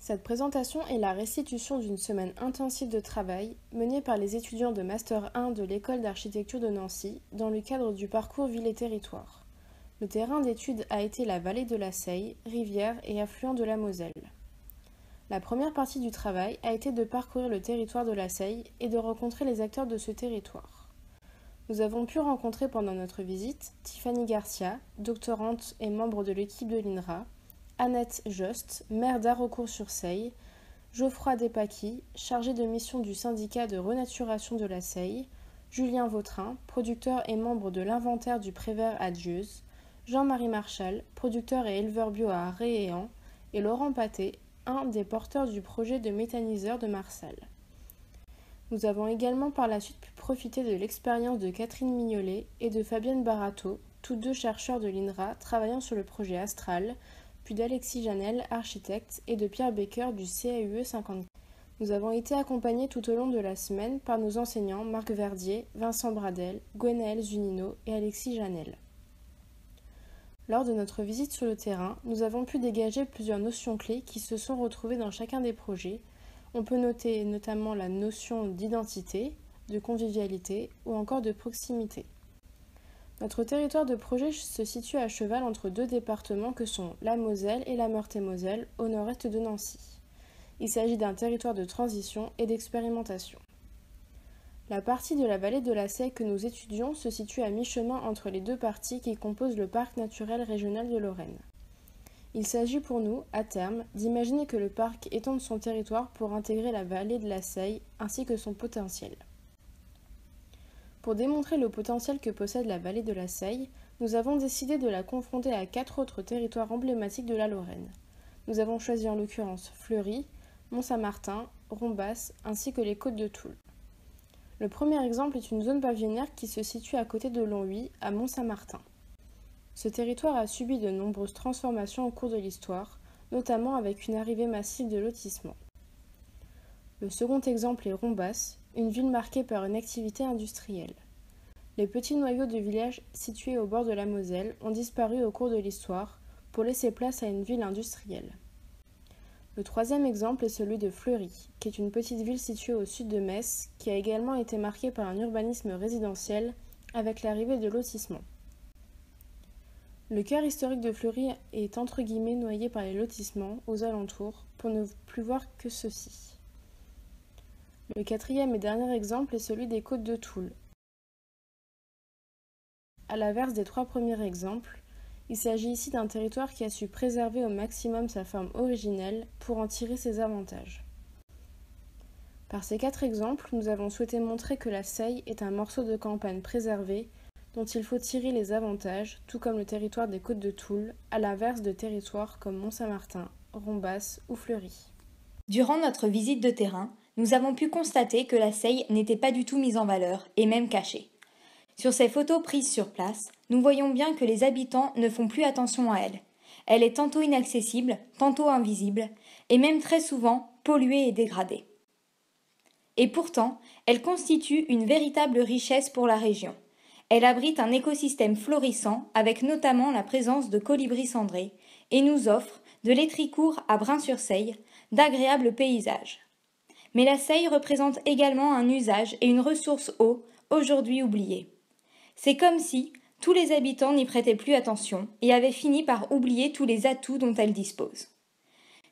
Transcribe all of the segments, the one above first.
Cette présentation est la restitution d'une semaine intensive de travail menée par les étudiants de Master 1 de l'École d'architecture de Nancy dans le cadre du parcours Ville et Territoire. Le terrain d'étude a été la vallée de la Seille, rivière et affluent de la Moselle. La première partie du travail a été de parcourir le territoire de la Seille et de rencontrer les acteurs de ce territoire. Nous avons pu rencontrer pendant notre visite Tiffany Garcia, doctorante et membre de l'équipe de l'INRA, Annette Jost, maire d'Haraucourt-sur-Seille, Geoffroy Despaqui, chargé de mission du syndicat de renaturation de la Seille, Julien Vautrin, producteur et membre de l'inventaire du Prévert à Dieuze, Jean-Marie Marchal, producteur et éleveur bio à Rééhan, et Laurent Paté, un des porteurs du projet de méthaniseur de Marsal. Nous avons également par la suite pu profiter de l'expérience de Catherine Mignolet et de Fabienne Barato, tous deux chercheurs de l'INRA travaillant sur le projet Astral, puis d'Alexis Janel, architecte, et de Pierre Becker du CAUE 54. Nous avons été accompagnés tout au long de la semaine par nos enseignants Marc Verdier, Vincent Bradel, Gwenaëlle Zunino et Alexis Janel. Lors de notre visite sur le terrain, nous avons pu dégager plusieurs notions clés qui se sont retrouvées dans chacun des projets. On peut noter notamment la notion d'identité, de convivialité ou encore de proximité. Notre territoire de projet se situe à cheval entre deux départements que sont la Moselle et la Meurthe-et-Moselle au nord-est de Nancy. Il s'agit d'un territoire de transition et d'expérimentation. La partie de la vallée de la Seille que nous étudions se situe à mi-chemin entre les deux parties qui composent le parc naturel régional de Lorraine. Il s'agit pour nous, à terme, d'imaginer que le parc étende son territoire pour intégrer la vallée de la Seille ainsi que son potentiel. Pour démontrer le potentiel que possède la vallée de la Seille, nous avons décidé de la confronter à 4 autres territoires emblématiques de la Lorraine. Nous avons choisi en l'occurrence Fleury, Mont-Saint-Martin, Rombas ainsi que les côtes de Toul. Le premier exemple est une zone pavillonnaire qui se situe à côté de Longwy, à Mont-Saint-Martin. Ce territoire a subi de nombreuses transformations au cours de l'histoire, notamment avec une arrivée massive de lotissements. Le second exemple est Rombas, une ville marquée par une activité industrielle. Les petits noyaux de villages situés au bord de la Moselle ont disparu au cours de l'histoire pour laisser place à une ville industrielle. Le troisième exemple est celui de Fleury, qui est une petite ville située au sud de Metz, qui a également été marquée par un urbanisme résidentiel avec l'arrivée de lotissements. Le cœur historique de Fleury est entre guillemets noyé par les lotissements aux alentours pour ne plus voir que ceux-ci. Le quatrième et dernier exemple est celui des côtes de Toul. À l'inverse des trois premiers exemples, il s'agit ici d'un territoire qui a su préserver au maximum sa forme originelle pour en tirer ses avantages. Par ces 4 exemples, nous avons souhaité montrer que la Seille est un morceau de campagne préservé dont il faut tirer les avantages, tout comme le territoire des côtes de Toul, à l'inverse de territoires comme Mont-Saint-Martin, Rombas ou Fleury. Durant notre visite de terrain, nous avons pu constater que la Seille n'était pas du tout mise en valeur, et même cachée. Sur ces photos prises sur place, nous voyons bien que les habitants ne font plus attention à elle. Elle est tantôt inaccessible, tantôt invisible, et même très souvent polluée et dégradée. Et pourtant, elle constitue une véritable richesse pour la région. Elle abrite un écosystème florissant avec notamment la présence de colibris cendrés et nous offre, de l'Étricourt à Brain-sur-Seille, d'agréables paysages. Mais la Seille représente également un usage et une ressource eau aujourd'hui oubliée. C'est comme si tous les habitants n'y prêtaient plus attention et avaient fini par oublier tous les atouts dont elle dispose.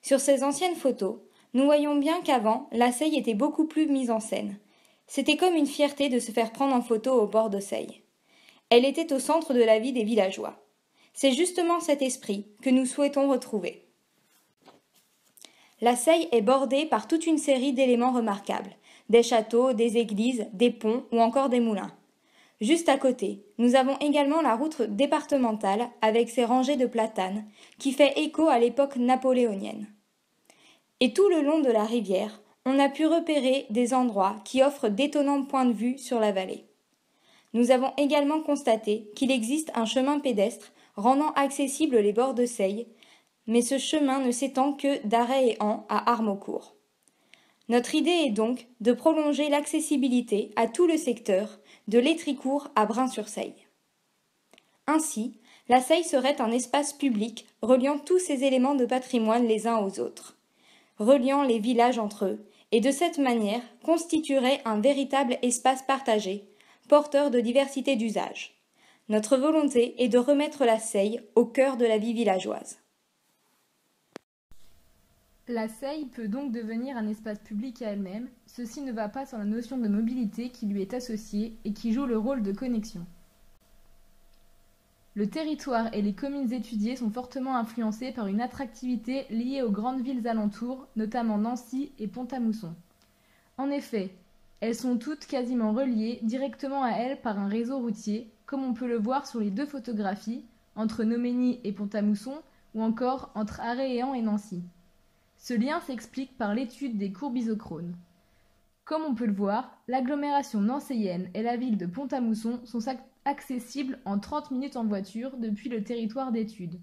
Sur ces anciennes photos, nous voyons bien qu'avant, la Seille était beaucoup plus mise en scène. C'était comme une fierté de se faire prendre en photo au bord de Seille. Elle était au centre de la vie des villageois. C'est justement cet esprit que nous souhaitons retrouver. La Seille est bordée par toute une série d'éléments remarquables, des châteaux, des églises, des ponts ou encore des moulins. Juste à côté, nous avons également la route départementale avec ses rangées de platanes qui fait écho à l'époque napoléonienne. Et tout le long de la rivière, on a pu repérer des endroits qui offrent d'étonnants points de vue sur la vallée. Nous avons également constaté qu'il existe un chemin pédestre rendant accessibles les bords de Seille, mais ce chemin ne s'étend que d'Arey-et-Han à Harmaucourt. Notre idée est donc de prolonger l'accessibilité à tout le secteur, de l'Étricourt à Brain-sur-Seille. Ainsi, la Seille serait un espace public reliant tous ces éléments de patrimoine les uns aux autres. reliant les villages entre eux, et de cette manière constituerait un véritable espace partagé, porteur de diversité d'usages. Notre volonté est de remettre la Seille au cœur de la vie villageoise. La Seille peut donc devenir un espace public à elle-même, ceci ne va pas sans la notion de mobilité qui lui est associée et qui joue le rôle de connexion. Le territoire et les communes étudiées sont fortement influencés par une attractivité liée aux grandes villes alentours, notamment Nancy et Pont-à-Mousson. En effet, elles sont toutes quasiment reliées directement à elles par un réseau routier, comme on peut le voir sur les deux photographies, entre Noménie et Pont-à-Mousson, ou encore entre Aréhéan et Nancy. Ce lien s'explique par l'étude des courbes isochrones. Comme on peut le voir, l'agglomération nancéienne et la ville de Pont-à-Mousson sont accessibles en 30 minutes en voiture depuis le territoire d'étude.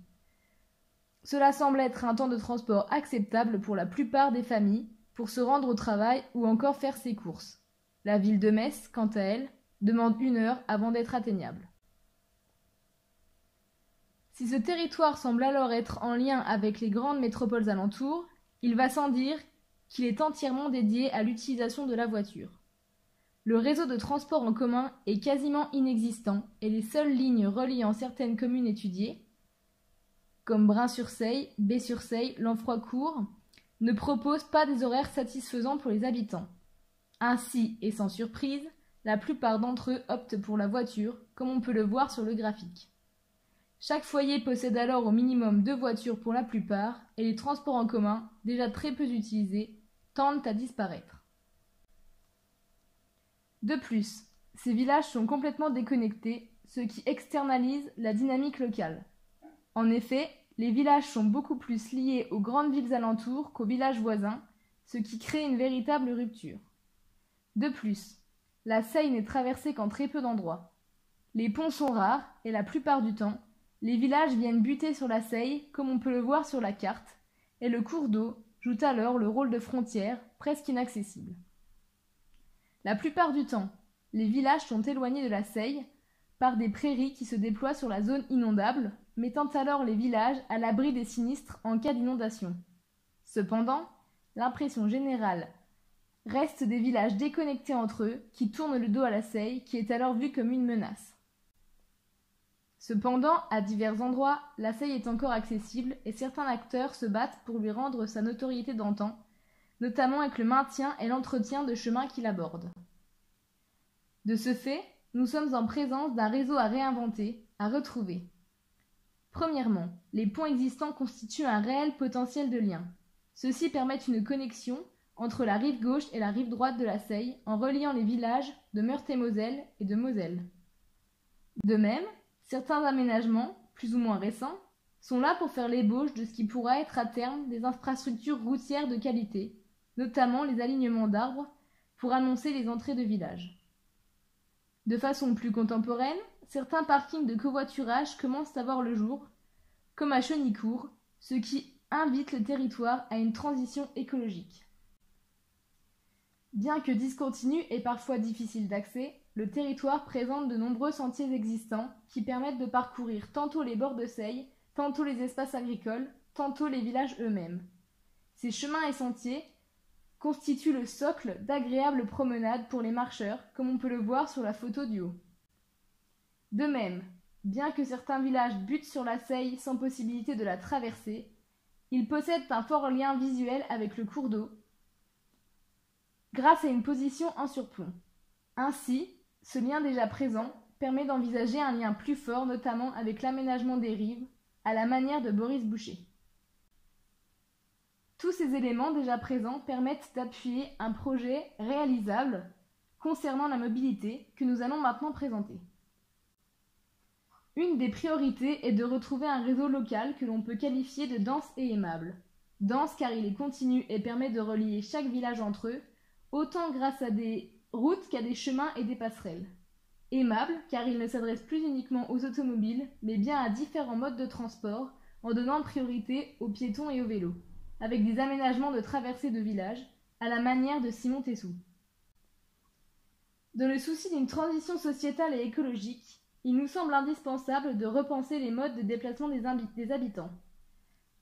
Cela semble être un temps de transport acceptable pour la plupart des familles pour se rendre au travail ou encore faire ses courses. La ville de Metz, quant à elle, demande 1 heure avant d'être atteignable. Si ce territoire semble alors être en lien avec les grandes métropoles alentours, il va sans dire qu'il est entièrement dédié à l'utilisation de la voiture. Le réseau de transport en commun est quasiment inexistant et les seules lignes reliant certaines communes étudiées, comme Brin-sur-Seille, Baie-sur-Seille, Lanfroy-Court, ne proposent pas des horaires satisfaisants pour les habitants. Ainsi, et sans surprise, la plupart d'entre eux optent pour la voiture, comme on peut le voir sur le graphique. Chaque foyer possède alors au minimum 2 voitures pour la plupart, et les transports en commun, déjà très peu utilisés, tendent à disparaître. De plus, ces villages sont complètement déconnectés, ce qui externalise la dynamique locale. En effet, les villages sont beaucoup plus liés aux grandes villes alentours qu'aux villages voisins, ce qui crée une véritable rupture. De plus, la Seille n'est traversée qu'en très peu d'endroits. Les ponts sont rares, et la plupart du temps, les villages viennent buter sur la Seille, comme on peut le voir sur la carte, et le cours d'eau joue alors le rôle de frontière, presque inaccessible. La plupart du temps, les villages sont éloignés de la Seille par des prairies qui se déploient sur la zone inondable, mettant alors les villages à l'abri des sinistres en cas d'inondation. Cependant, l'impression générale reste des villages déconnectés entre eux qui tournent le dos à la Seille, qui est alors vue comme une menace. Cependant, à divers endroits, la Seille est encore accessible et certains acteurs se battent pour lui rendre sa notoriété d'antan, notamment avec le maintien et l'entretien de chemins qui l'abordent. De ce fait, nous sommes en présence d'un réseau à réinventer, à retrouver. Premièrement, les ponts existants constituent un réel potentiel de lien. Ceux-ci permettent une connexion entre la rive gauche et la rive droite de la Seille en reliant les villages de Meurthe-et-Moselle et de Moselle. De même, certains aménagements, plus ou moins récents, sont là pour faire l'ébauche de ce qui pourra être à terme des infrastructures routières de qualité, notamment les alignements d'arbres pour annoncer les entrées de villages. De façon plus contemporaine, certains parkings de covoiturage commencent à voir le jour, comme à Chenicourt, ce qui invite le territoire à une transition écologique. Bien que discontinu et parfois difficile d'accès, le territoire présente de nombreux sentiers existants qui permettent de parcourir tantôt les bords de Seille, tantôt les espaces agricoles, tantôt les villages eux-mêmes. Ces chemins et sentiers constituent le socle d'agréables promenades pour les marcheurs, comme on peut le voir sur la photo du haut. De même, bien que certains villages butent sur la Seille sans possibilité de la traverser, ils possèdent un fort lien visuel avec le cours d'eau, grâce à une position en surplomb. Ainsi, ce lien déjà présent permet d'envisager un lien plus fort, notamment avec l'aménagement des rives, à la manière de Boris Boucher. Tous ces éléments déjà présents permettent d'appuyer un projet réalisable concernant la mobilité que nous allons maintenant présenter. Une des priorités est de retrouver un réseau local que l'on peut qualifier de dense et aimable. Dense car il est continu et permet de relier chaque village entre eux, autant grâce à des routes qu'à des chemins et des passerelles. Aimable car il ne s'adresse plus uniquement aux automobiles, mais bien à différents modes de transport, en donnant priorité aux piétons et aux vélos, avec des aménagements de traversée de villages, à la manière de Simon Tessou. Dans le souci d'une transition sociétale et écologique, il nous semble indispensable de repenser les modes de déplacement des habitants.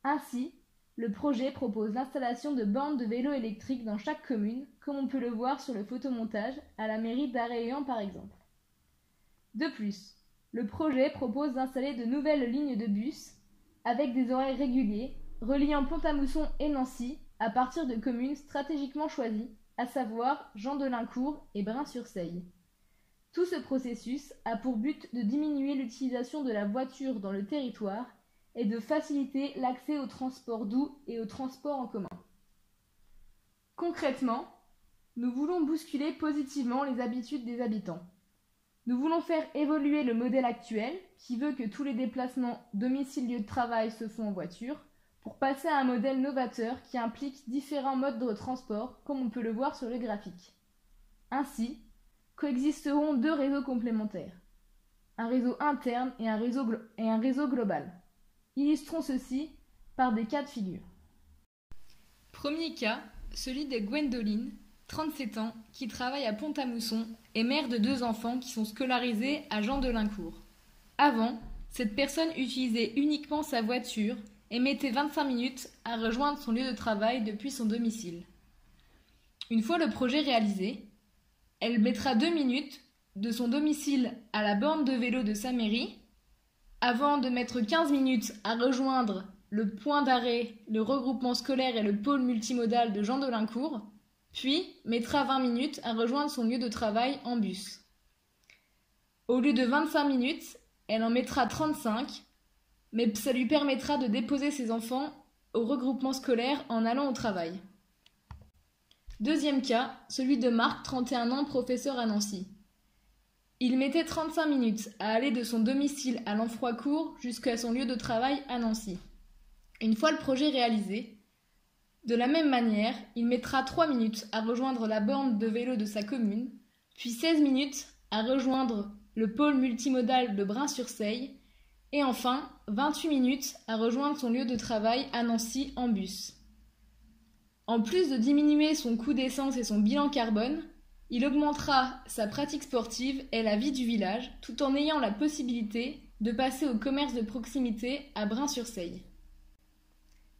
Ainsi, le projet propose l'installation de bornes de vélos électriques dans chaque commune, comme on peut le voir sur le photomontage à la mairie d'Arréan par exemple. De plus, le projet propose d'installer de nouvelles lignes de bus avec des horaires réguliers reliant Pont-à-Mousson et Nancy à partir de communes stratégiquement choisies, à savoir Jean-Delincourt et Brin-sur-Seille. Tout ce processus a pour but de diminuer l'utilisation de la voiture dans le territoire et de faciliter l'accès aux transports doux et aux transports en commun. Concrètement, nous voulons bousculer positivement les habitudes des habitants. Nous voulons faire évoluer le modèle actuel, qui veut que tous les déplacements domicile-lieu de travail se font en voiture, pour passer à un modèle novateur qui implique différents modes de transport, comme on peut le voir sur le graphique. Ainsi, coexisteront deux réseaux complémentaires, un réseau interne et un réseau global. Illustrons ceci par des cas de figure. Premier cas, celui de Gwendoline, 37 ans, qui travaille à Pont-à-Mousson et mère de 2 enfants qui sont scolarisés à Jean-Delincourt. Avant, cette personne utilisait uniquement sa voiture et mettait 25 minutes à rejoindre son lieu de travail depuis son domicile. Une fois le projet réalisé, elle mettra 2 minutes de son domicile à la borne de vélo de sa mairie, avant de mettre 15 minutes à rejoindre le point d'arrêt, le regroupement scolaire et le pôle multimodal de Jean-Delincourt, puis mettra 20 minutes à rejoindre son lieu de travail en bus. Au lieu de 25 minutes, elle en mettra 35, mais ça lui permettra de déposer ses enfants au regroupement scolaire en allant au travail. Deuxième cas, celui de Marc, 31 ans, professeur à Nancy. Il mettait 35 minutes à aller de son domicile à Lanfroicourt jusqu'à son lieu de travail à Nancy. Une fois le projet réalisé, de la même manière, il mettra 3 minutes à rejoindre la borne de vélo de sa commune, puis 16 minutes à rejoindre le pôle multimodal de Brin-sur-Seille, et enfin 28 minutes à rejoindre son lieu de travail à Nancy en bus. En plus de diminuer son coût d'essence et son bilan carbone, il augmentera sa pratique sportive et la vie du village, tout en ayant la possibilité de passer au commerce de proximité à Brin-sur-Seille.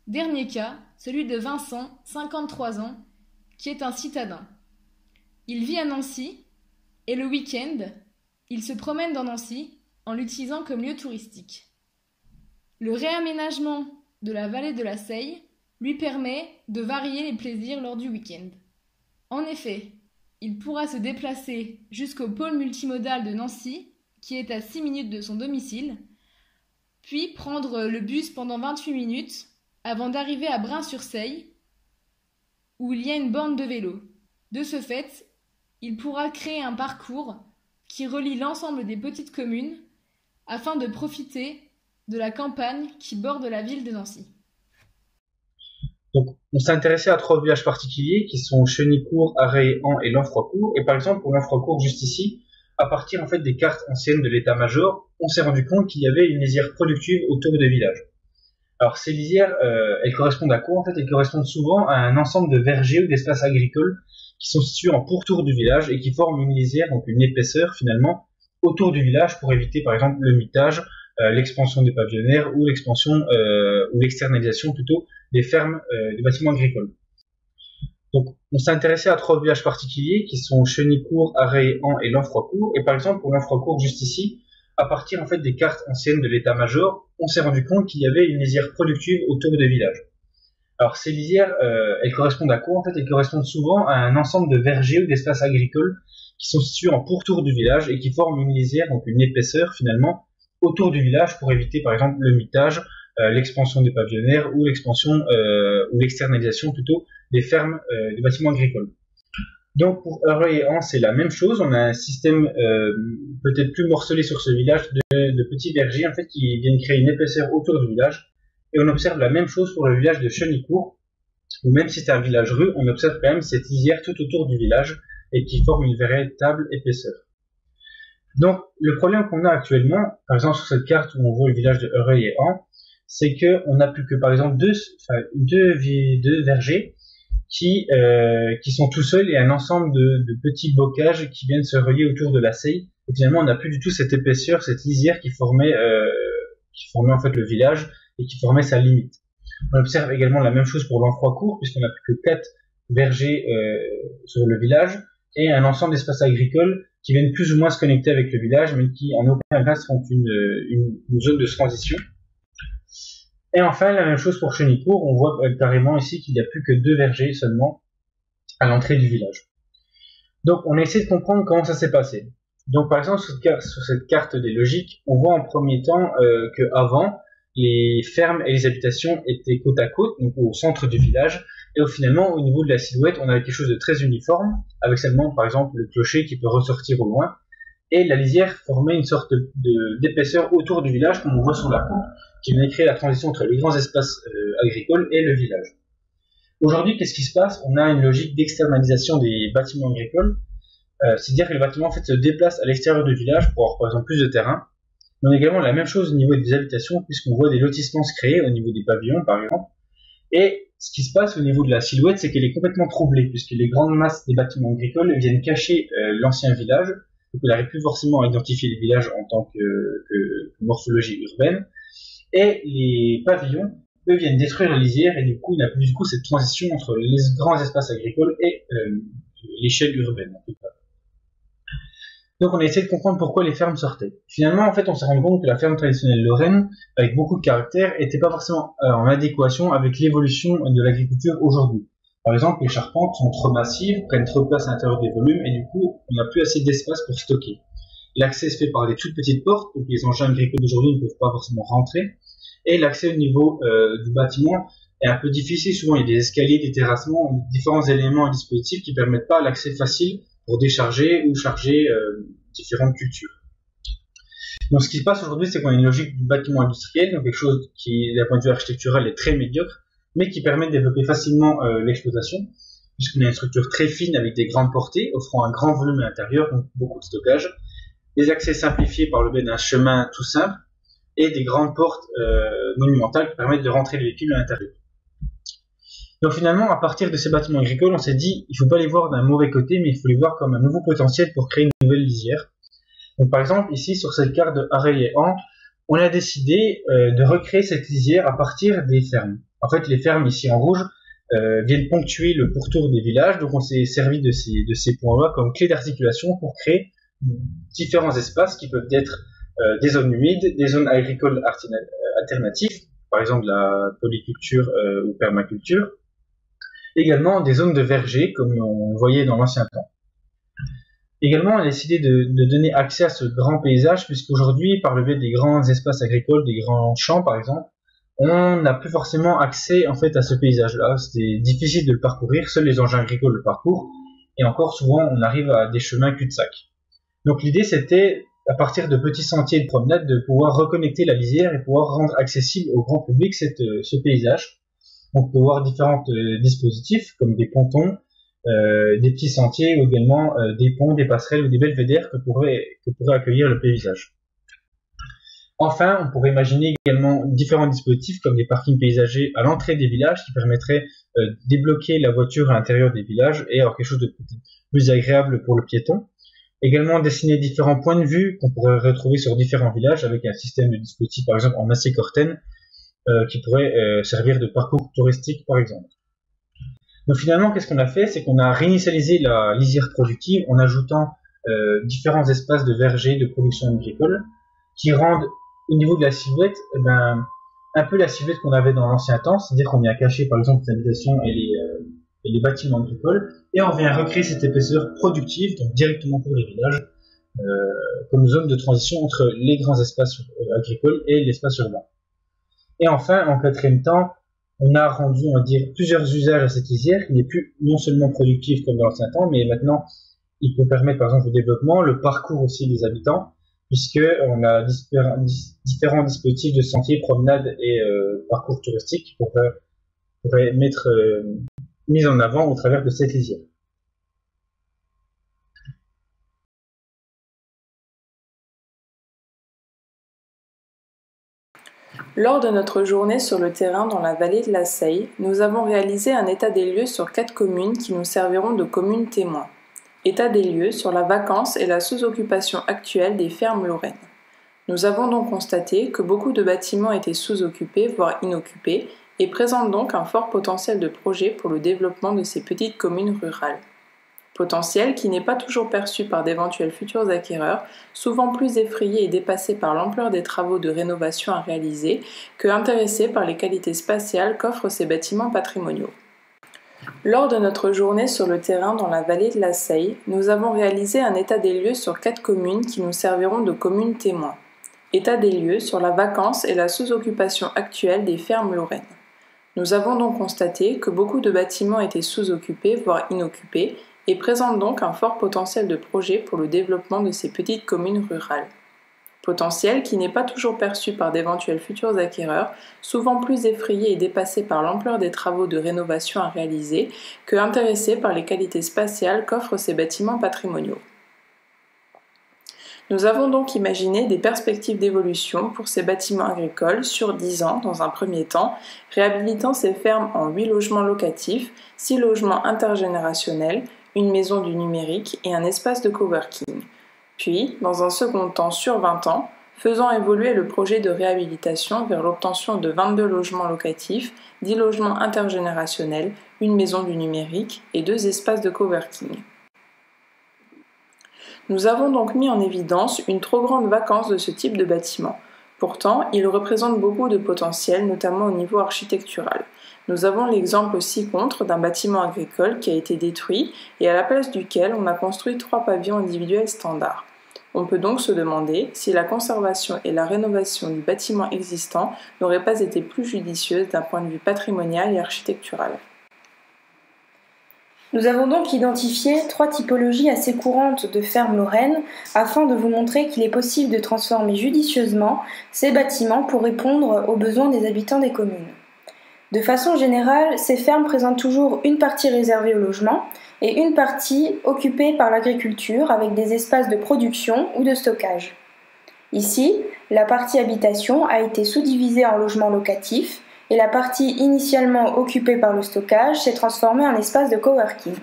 Dernier cas, celui de Vincent, 53 ans, qui est un citadin. Il vit à Nancy et le week-end, il se promène dans Nancy en l'utilisant comme lieu touristique. Le réaménagement de la vallée de la Seille lui permet de varier les plaisirs lors du week-end. En effet, il pourra se déplacer jusqu'au pôle multimodal de Nancy, qui est à 6 minutes de son domicile, puis prendre le bus pendant 28 minutes avant d'arriver à Brin-sur-Seille, où il y a une borne de vélo. De ce fait, il pourra créer un parcours qui relie l'ensemble des petites communes afin de profiter de la campagne qui borde la ville de Nancy. Donc, on s'est intéressé à 3 villages particuliers qui sont Chenicourt, Arréan et Lanfroicourt. Et par exemple, pour Lanfroicourt, juste ici, à partir en fait des cartes anciennes de l'état-major, on s'est rendu compte qu'il y avait une lisière productive autour des villages. Alors ces lisières, elles correspondent à quoi? En fait, elles correspondent souvent à un ensemble de vergers ou d'espaces agricoles qui sont situés en pourtour du village et qui forment une lisière, donc une épaisseur finalement, autour du village pour éviter par exemple le mitage, l'expansion des pavillonnaires ou l'expansion ou l'externalisation plutôt des fermes des bâtiments agricoles. Donc on s'est intéressé à 3 villages particuliers qui sont Chenicourt, Arréan et Lanfroicourt. Et par exemple pour Lanfroicourt juste ici, à partir en fait des cartes anciennes de l'état-major, on s'est rendu compte qu'il y avait une lisière productive autour des villages. Alors ces lisières, elles correspondent à quoi? En fait, elles correspondent souvent à un ensemble de vergers ou d'espaces agricoles qui sont situés en pourtour du village et qui forment une lisière, donc une épaisseur finalement, autour du village pour éviter par exemple le mitage, l'expansion des pavillonnaires ou l'expansion ou l'externalisation plutôt des fermes des bâtiments agricoles. Donc pour Arréan, c'est la même chose. On a un système peut-être plus morcelé sur ce village de petits vergers en fait qui viennent créer une épaisseur autour du village. Et on observe la même chose pour le village de Chenicourt, où même si c'est un village rue, on observe quand même cette lisière tout autour du village et qui forme une véritable épaisseur. Donc le problème qu'on a actuellement, par exemple sur cette carte où on voit le village de Arréan, c'est qu'on n'a plus que par exemple deux vergers qui sont tout seuls et un ensemble de petits bocages qui viennent se relier autour de la Seille. Et finalement, on n'a plus du tout cette épaisseur, cette lisière qui formait en fait le village et qui formait sa limite. On observe également la même chose pour l'Anfroicourt, puisqu'on n'a plus que 4 vergers sur le village, et un ensemble d'espaces agricoles qui viennent plus ou moins se connecter avec le village, mais qui en aucun cas seront une zone de transition. Et enfin, la même chose pour Chenicourt, on voit carrément ici qu'il n'y a plus que 2 vergers seulement à l'entrée du village. Donc on a essayé de comprendre comment ça s'est passé. Donc par exemple sur cette carte des logiques, on voit en premier temps que avant les fermes et les habitations étaient côte à côte, donc au centre du village, et finalement au niveau de la silhouette, on avait quelque chose de très uniforme, avec seulement par exemple le clocher qui peut ressortir au loin, et la lisière formait une sorte d'épaisseur autour du village, comme on voit sur la coupe, qui venait créer la transition entre les grands espaces agricoles et le village. Aujourd'hui, qu'est-ce qui se passe? On a une logique d'externalisation des bâtiments agricoles, c'est-à-dire que les bâtiments en fait, se déplacent à l'extérieur du village pour avoir par exemple plus de terrain. On a également la même chose au niveau des habitations, puisqu'on voit des lotissements se créer au niveau des pavillons par exemple. Et ce qui se passe au niveau de la silhouette, c'est qu'elle est complètement troublée, puisque les grandes masses des bâtiments agricoles viennent cacher l'ancien village, donc on n'arrive plus forcément à identifier les villages en tant que morphologie urbaine. Et les pavillons, eux, viennent détruire la lisière, et du coup, il n'y a plus du coup cette transition entre les grands espaces agricoles et l'échelle urbaine. En tout cas. Donc, on a essayé de comprendre pourquoi les fermes sortaient. Finalement, en fait, on s'est rendu compte que la ferme traditionnelle lorraine, avec beaucoup de caractère, n'était pas forcément en adéquation avec l'évolution de l'agriculture aujourd'hui. Par exemple, les charpentes sont trop massives, prennent trop de place à l'intérieur des volumes, et du coup, on n'a plus assez d'espace pour stocker. L'accès se fait par des toutes petites portes, donc les engins agricoles d'aujourd'hui ne peuvent pas forcément rentrer. Et l'accès au niveau du bâtiment est un peu difficile. Souvent, il y a des escaliers, des terrassements, différents éléments et dispositifs qui ne permettent pas l'accès facile pour décharger ou charger différentes cultures. Donc, ce qui se passe aujourd'hui, c'est qu'on a une logique du bâtiment industriel, donc quelque chose qui, d'un point de vue architectural, est très médiocre, mais qui permet de développer facilement l'exploitation, puisqu'on a une structure très fine avec des grandes portées, offrant un grand volume à l'intérieur, donc beaucoup de stockage, des accès simplifiés par le biais d'un chemin tout simple, et des grandes portes monumentales qui permettent de rentrer les véhicules à l'intérieur. Donc finalement, à partir de ces bâtiments agricoles, on s'est dit, il ne faut pas les voir d'un mauvais côté, mais il faut les voir comme un nouveau potentiel pour créer une nouvelle lisière. Donc par exemple, ici, sur cette carte de Harel et Han, on a décidé de recréer cette lisière à partir des fermes. En fait, les fermes, ici en rouge, viennent ponctuer le pourtour des villages, donc on s'est servi de ces points-là comme clé d'articulation pour créer différents espaces qui peuvent être des zones humides, des zones agricoles alternatives, par exemple la polyculture ou permaculture, également des zones de verger comme on voyait dans l'ancien temps. Également, on a décidé de donner accès à ce grand paysage, puisqu'aujourd'hui, par le biais des grands espaces agricoles, des grands champs par exemple, on n'a plus forcément accès en fait à ce paysage-là. C'était difficile de le parcourir, seuls les engins agricoles le parcourent, et encore souvent on arrive à des chemins cul-de-sac. Donc l'idée c'était, à partir de petits sentiers de promenade, de pouvoir reconnecter la lisière et pouvoir rendre accessible au grand public ce paysage. On peut voir différents dispositifs comme des pontons, des petits sentiers ou également des ponts, des passerelles ou des belvédères que pourrait accueillir le paysage. Enfin, on pourrait imaginer également différents dispositifs comme des parkings paysagers à l'entrée des villages qui permettraient de débloquer la voiture à l'intérieur des villages et avoir quelque chose de plus agréable pour le piéton. Également dessiner différents points de vue qu'on pourrait retrouver sur différents villages avec un système de dispositifs par exemple en acier corten qui pourrait servir de parcours touristique par exemple. Donc finalement, qu'est-ce qu'on a fait? C'est qu'on a réinitialisé la lisière productive en ajoutant différents espaces de verger de production agricole qui rendent au niveau de la silhouette un peu la silhouette qu'on avait dans l'ancien temps, c'est-à-dire qu'on y a caché par exemple les habitations et les bâtiments agricoles, et on vient recréer cette épaisseur productive donc directement pour les villages comme zone de transition entre les grands espaces agricoles et l'espace urbain. Et enfin, en quatrième temps, on a rendu, on va dire, plusieurs usages à cette lisière qui n'est plus non seulement productive comme dans l'ancien temps, mais maintenant il peut permettre par exemple le développement, le parcours aussi des habitants, puisqu'on a différents dispositifs de sentiers, promenades et parcours touristiques qui pourraient être mis en avant au travers de cette lisière. Lors de notre journée sur le terrain dans la vallée de la Seille, nous avons réalisé un état des lieux sur 4 communes qui nous serviront de communes témoins. État des lieux sur la vacance et la sous-occupation actuelle des fermes lorraines. Nous avons donc constaté que beaucoup de bâtiments étaient sous-occupés, voire inoccupés, et présente donc un fort potentiel de projet pour le développement de ces petites communes rurales. Potentiel qui n'est pas toujours perçu par d'éventuels futurs acquéreurs, souvent plus effrayés et dépassés par l'ampleur des travaux de rénovation à réaliser que intéressés par les qualités spatiales qu'offrent ces bâtiments patrimoniaux. Lors de notre journée sur le terrain dans la vallée de la Seille, nous avons réalisé un état des lieux sur 4 communes qui nous serviront de communes témoins. État des lieux sur la vacance et la sous-occupation actuelle des fermes lorraines. Nous avons donc constaté que beaucoup de bâtiments étaient sous-occupés, voire inoccupés, et présentent donc un fort potentiel de projet pour le développement de ces petites communes rurales. Potentiel qui n'est pas toujours perçu par d'éventuels futurs acquéreurs, souvent plus effrayés et dépassés par l'ampleur des travaux de rénovation à réaliser que intéressés par les qualités spatiales qu'offrent ces bâtiments patrimoniaux. Nous avons donc imaginé des perspectives d'évolution pour ces bâtiments agricoles sur 10 ans dans un premier temps, réhabilitant ces fermes en 8 logements locatifs, 6 logements intergénérationnels, une maison du numérique et un espace de coworking. Puis, dans un second temps sur 20 ans, faisant évoluer le projet de réhabilitation vers l'obtention de 22 logements locatifs, 10 logements intergénérationnels, une maison du numérique et 2 espaces de coworking. Nous avons donc mis en évidence une trop grande vacance de ce type de bâtiment. Pourtant, il représente beaucoup de potentiel, notamment au niveau architectural. Nous avons l'exemple ci-contre d'un bâtiment agricole qui a été détruit et à la place duquel on a construit 3 pavillons individuels standards. On peut donc se demander si la conservation et la rénovation du bâtiment existant n'auraient pas été plus judicieuses d'un point de vue patrimonial et architectural. Nous avons donc identifié 3 typologies assez courantes de fermes lorraines afin de vous montrer qu'il est possible de transformer judicieusement ces bâtiments pour répondre aux besoins des habitants des communes. De façon générale, ces fermes présentent toujours une partie réservée au logement et une partie occupée par l'agriculture avec des espaces de production ou de stockage. Ici, la partie habitation a été sous-divisée en logements locatifs et la partie initialement occupée par le stockage s'est transformée en espace de coworking.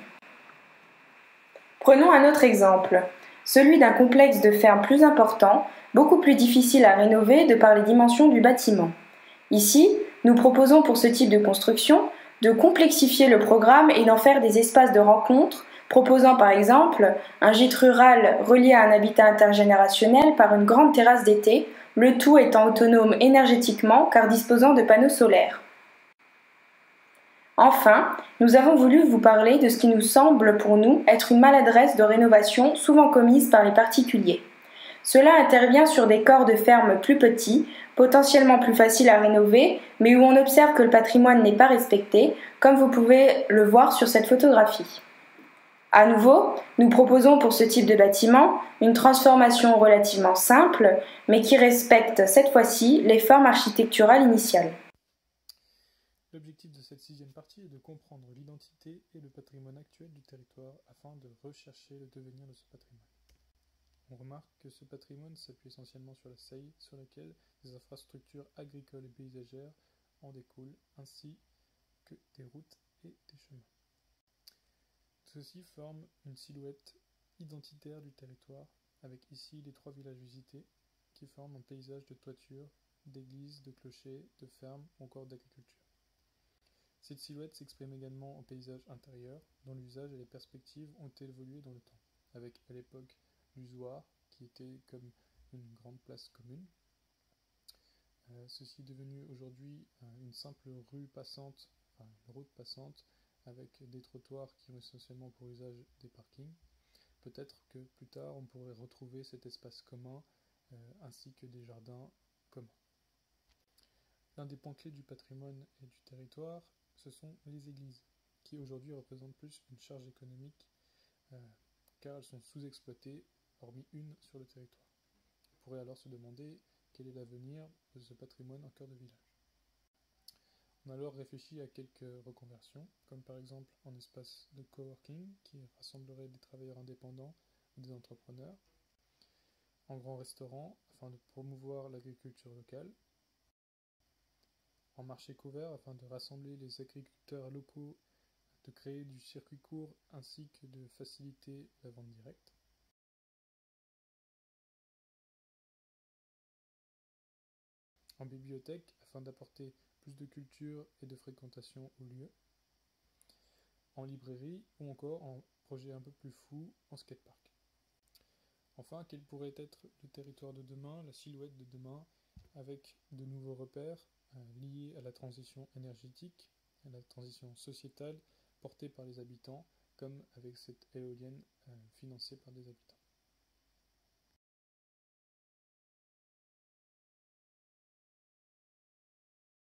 Prenons un autre exemple, celui d'un complexe de ferme plus important, beaucoup plus difficile à rénover de par les dimensions du bâtiment. Ici, nous proposons pour ce type de construction de complexifier le programme et d'en faire des espaces de rencontre, proposant par exemple un gîte rural relié à un habitat intergénérationnel par une grande terrasse d'été, le tout étant autonome énergétiquement car disposant de panneaux solaires. Enfin, nous avons voulu vous parler de ce qui nous semble pour nous être une maladresse de rénovation souvent commise par les particuliers. Cela intervient sur des corps de ferme plus petits, potentiellement plus faciles à rénover, mais où on observe que le patrimoine n'est pas respecté, comme vous pouvez le voir sur cette photographie. À nouveau, nous proposons pour ce type de bâtiment une transformation relativement simple, mais qui respecte cette fois-ci les formes architecturales initiales. L'objectif de cette 6e partie est de comprendre l'identité et le patrimoine actuel du territoire afin de rechercher le devenir de ce patrimoine. On remarque que ce patrimoine s'appuie essentiellement sur la Seille, sur laquelle des infrastructures agricoles et paysagères en découlent, ainsi que des routes et des chemins. Ceux-ci forment une silhouette identitaire du territoire, avec ici les 3 villages visités, qui forment un paysage de toitures, d'églises, de clochers, de fermes ou encore d'agriculture. Cette silhouette s'exprime également en paysage intérieur, dont l'usage et les perspectives ont évolué dans le temps, avec à l'époque l'usoir, qui était comme une grande place commune. Ceci est devenu aujourd'hui une simple rue passante, enfin une route passante, avec des trottoirs qui ont essentiellement pour usage des parkings. Peut-être que plus tard on pourrait retrouver cet espace commun ainsi que des jardins communs. L'un des points clés du patrimoine et du territoire, ce sont les églises, qui aujourd'hui représentent plus une charge économique car elles sont sous-exploitées, hormis une sur le territoire. On pourrait alors se demander quel est l'avenir de ce patrimoine en cœur de village. On a alors réfléchi à quelques reconversions, comme par exemple en espace de coworking qui rassemblerait des travailleurs indépendants ou des entrepreneurs, en grand restaurant afin de promouvoir l'agriculture locale, en marché couvert afin de rassembler les agriculteurs locaux, de créer du circuit court ainsi que de faciliter la vente directe. En bibliothèque afin d'apporter plus de culture et de fréquentation au lieu, en librairie ou encore en projet un peu plus fou, en skatepark. Enfin, quel pourrait être le territoire de demain, la silhouette de demain, avec de nouveaux repères liés à la transition énergétique, à la transition sociétale portée par les habitants, comme avec cette éolienne financée par des habitants.